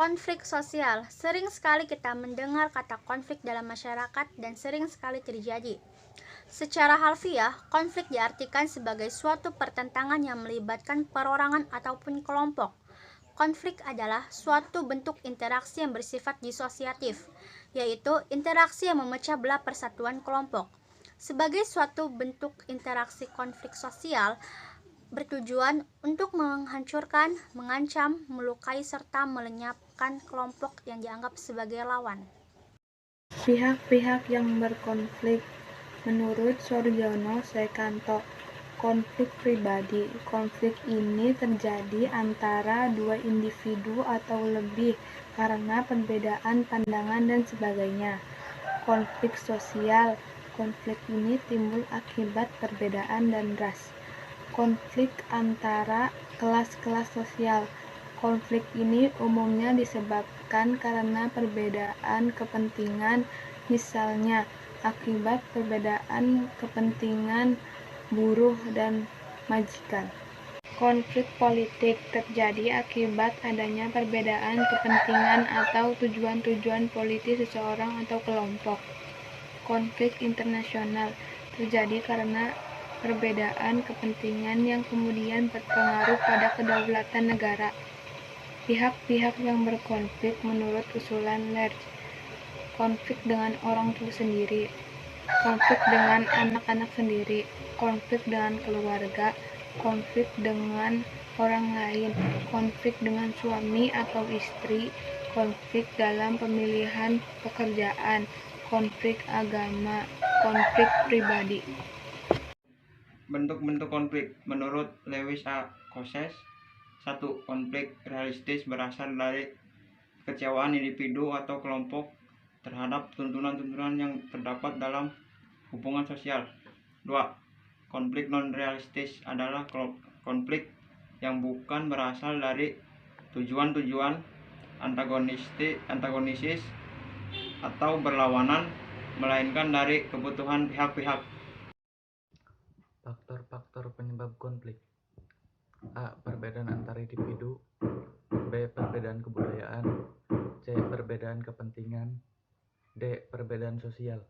Konflik sosial. Sering sekali kita mendengar kata konflik dalam masyarakat dan sering sekali terjadi. Secara harfiah, konflik diartikan sebagai suatu pertentangan yang melibatkan perorangan ataupun kelompok. Konflik adalah suatu bentuk interaksi yang bersifat disosiatif, yaitu interaksi yang memecah belah persatuan kelompok. Sebagai suatu bentuk interaksi konflik sosial, bertujuan untuk menghancurkan, mengancam, melukai, serta melenyapkan kelompok yang dianggap sebagai lawan. Pihak-pihak yang berkonflik. Menurut Suryono Seikanto, konflik pribadi. Konflik ini terjadi antara dua individu atau lebih karena perbedaan pandangan dan sebagainya. Konflik sosial. Konflik ini timbul akibat perbedaan dan ras. Konflik antara kelas-kelas sosial. Konflik ini umumnya disebabkan karena perbedaan kepentingan, misalnya akibat perbedaan kepentingan buruh dan majikan. Konflik politik terjadi akibat adanya perbedaan kepentingan atau tujuan-tujuan politis seseorang atau kelompok. Konflik internasional terjadi karena perbedaan kepentingan yang kemudian berpengaruh pada kedaulatan negara. Pihak-pihak yang berkonflik menurut usulan Lerch: konflik dengan orang tua sendiri, konflik dengan anak-anak sendiri, konflik dengan keluarga, konflik dengan orang lain, konflik dengan suami atau istri, konflik dalam pemilihan pekerjaan, konflik agama, konflik pribadi. Bentuk-bentuk konflik menurut Lewis A. Koses. 1. Konflik realistis berasal dari kekecewaan individu atau kelompok terhadap tuntunan-tuntunan yang terdapat dalam hubungan sosial. 2. Konflik non-realistis adalah konflik yang bukan berasal dari tujuan-tujuan antagonisis atau berlawanan, melainkan dari kebutuhan pihak-pihak. Faktor-faktor penyebab konflik. A. Perbedaan antar individu. B. Perbedaan kebudayaan. C. Perbedaan kepentingan. D. Perbedaan sosial.